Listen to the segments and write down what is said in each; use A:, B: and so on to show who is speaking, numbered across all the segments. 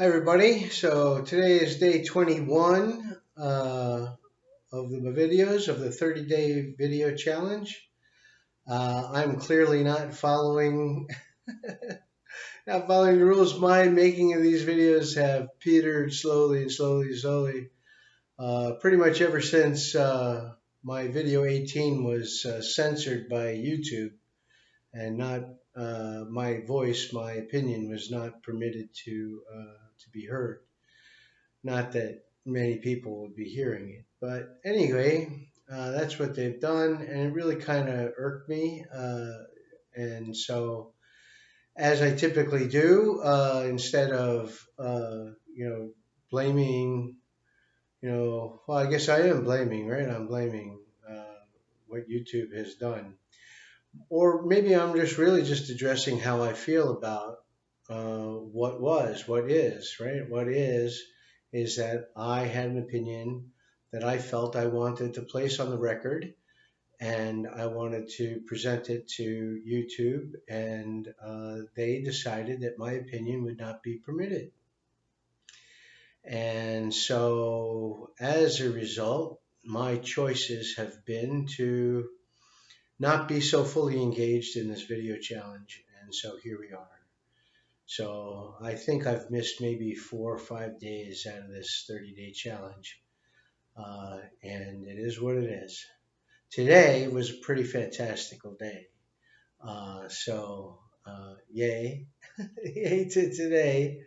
A: Hi, everybody. So today is day 21 of the videos of the 30-day video challenge. I'm clearly not following the rules. My making of these videos have petered slowly and slowly and slowly, pretty much ever since my video 18 was censored by YouTube and not my voice, my opinion was not permitted to be heard. Not that many people would be hearing it. But anyway, that's what they've done, and it really kind of irked me. And so, as I typically do, instead of blaming, well, I guess I am blaming, right? I'm blaming what YouTube has done, or maybe I'm just addressing how I feel about what is, right? What is that I had an opinion that I felt I wanted to place on the record, and I wanted to present it to YouTube, and they decided that my opinion would not be permitted. And so, as a result, my choices have been to not be so fully engaged in this video challenge. And so here we are. So I think I've missed maybe 4 or 5 days out of this 30-day challenge. And it is what it is. Today was a pretty fantastical day. Yay. Yay to today.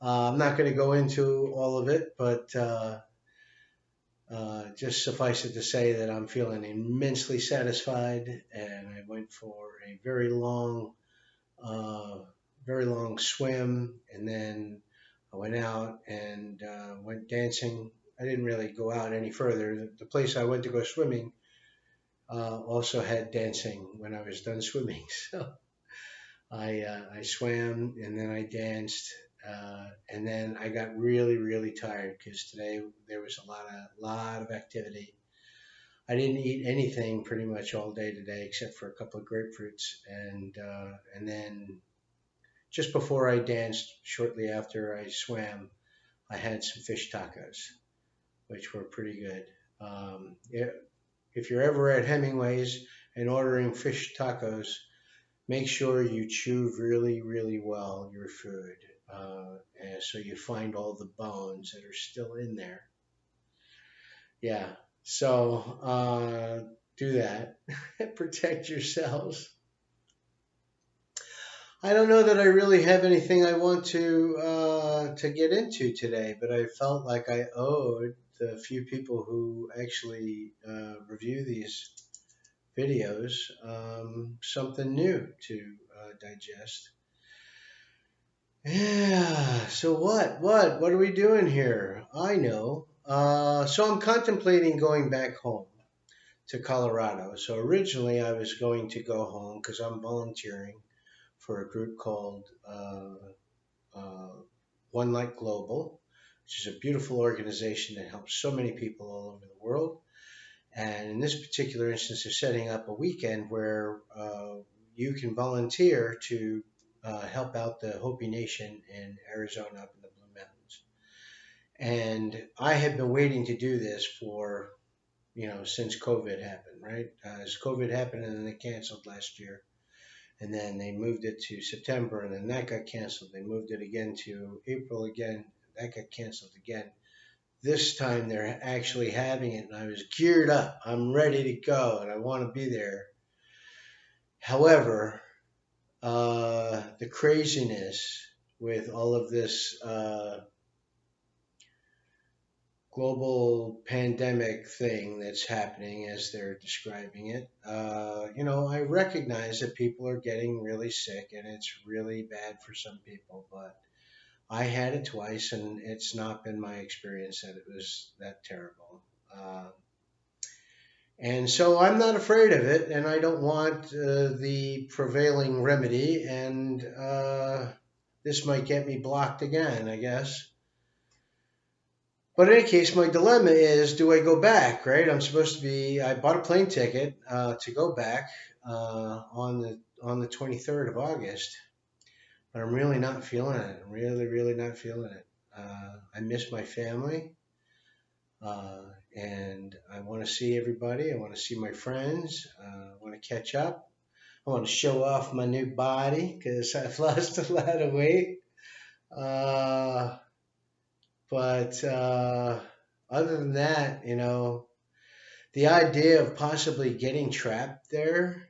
A: I'm not going to go into all of it, but just suffice it to say that I'm feeling immensely satisfied, and I went for a uh, very long swim, and then I went out and went dancing. I didn't really go out any further. The place I went to go swimming also had dancing when I was done swimming. So I swam and then I danced. And then I got really, really tired because today there was a lot of activity. I didn't eat anything pretty much all day today except for a couple of grapefruits, and then just before I danced, shortly after I swam, I had some fish tacos, which were pretty good. If you're ever at Hemingway's and ordering fish tacos, make sure you chew really, really well your food, and so you find all the bones that are still in there. Yeah, so do that. Protect yourselves. I don't know that I really have anything I want to get into today, but I felt like I owed the few people who actually review these videos something new to digest. Yeah. So what are we doing here? I know. So I'm contemplating going back home to Colorado. So originally I was going to go home because I'm volunteering for a group called uh, One Light Global, which is a beautiful organization that helps so many people all over the world. And in this particular instance, they're setting up a weekend where you can volunteer to help out the Hopi Nation in Arizona up in the Blue Mountains. And I have been waiting to do this for, since COVID happened, right? As COVID happened and then they canceled last year. And then they moved it to September, and then that got canceled. They moved it again to April again. That got canceled again. This time they're actually having it, and I was geared up. I'm ready to go, and I want to be there. However, the craziness with all of this global pandemic thing that's happening, as they're describing it, I recognize that people are getting really sick, and it's really bad for some people, but I had it twice, and it's not been my experience that it was that terrible. And so I'm not afraid of it, and I don't want the prevailing remedy, and this might get me blocked again, I guess. But in any case, my dilemma is, do I go back, right? I bought a plane ticket to go back on the 23rd of August, but I'm really not feeling it. I'm really, really not feeling it. I miss my family, uh, and I want to see everybody. I want to see my friends. I want to catch up. I want to show off my new body because I've lost a lot of weight. Uh, but other than that, the idea of possibly getting trapped there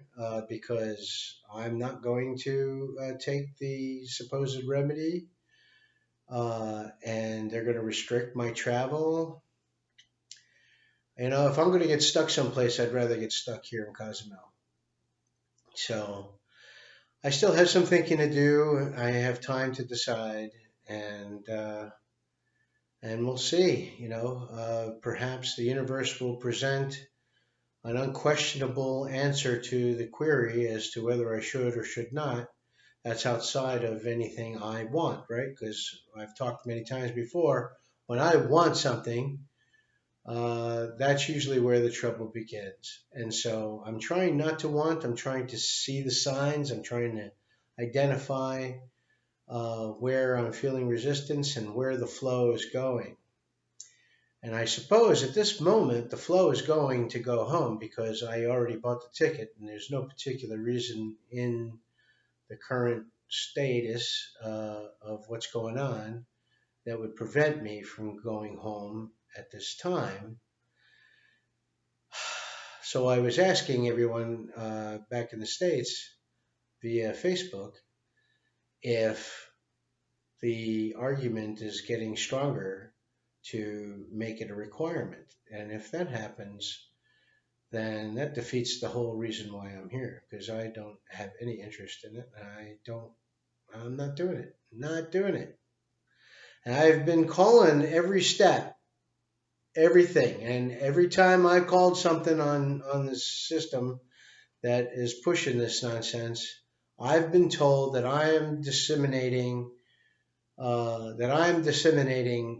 A: because I'm not going to take the supposed remedy and they're going to restrict my travel. If I'm going to get stuck someplace, I'd rather get stuck here in Cozumel. So I still have some thinking to do. I have time to decide, and we'll see. Perhaps the universe will present an unquestionable answer to the query as to whether I should or should not. That's outside of anything I want, right? Because I've talked many times before, when I want something, that's usually where the trouble begins. And so I'm trying not to want, I'm trying to see the signs, I'm trying to identify where I'm feeling resistance and where the flow is going. And I suppose at this moment the flow is going to go home because I already bought the ticket and there's no particular reason in the current status of what's going on that would prevent me from going home at this time. So I was asking everyone back in the States via Facebook if the argument is getting stronger to make it a requirement. And if that happens, then that defeats the whole reason why I'm here because I don't have any interest in it. I'm not doing it. Not doing it. And I've been calling every step, everything. And every time I called something on this system that is pushing this nonsense, I've been told that I'm disseminating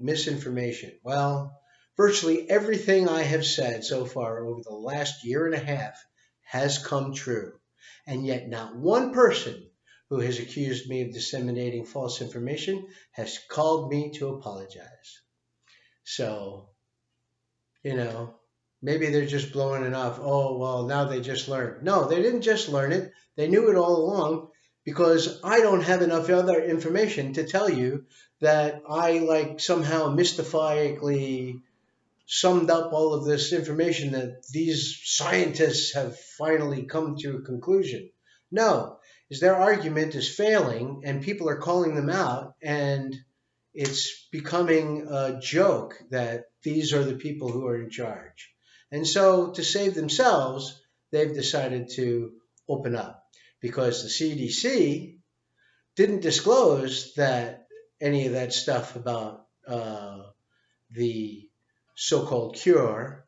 A: misinformation. Well, virtually everything I have said so far over the last year and a half has come true. And yet not one person who has accused me of disseminating false information has called me to apologize. So, you know, maybe they're just blowing it off. Oh, well, now they just learned. No, they didn't just learn it. They knew it all along because I don't have enough other information to tell you that I like somehow mystifyingly summed up all of this information that these scientists have finally come to a conclusion. No, is their argument is failing and people are calling them out and it's becoming a joke that these are the people who are in charge. And so to save themselves, they've decided to open up because the CDC didn't disclose that any of that stuff about the so-called cure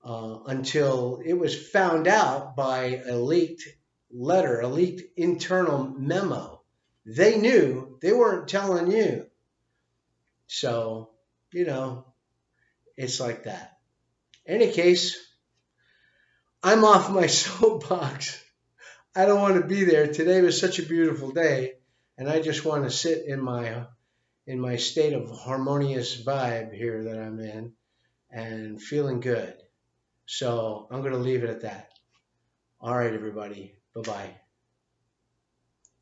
A: until it was found out by a leaked letter, a leaked internal memo. They knew, they weren't telling you. So, you know, it's like that. In any case, I'm off my soapbox. I don't want to be there. Today was such a beautiful day, and I just want to sit in my state of harmonious vibe here that I'm in and feeling good. So I'm going to leave it at that. All right, everybody. Bye bye.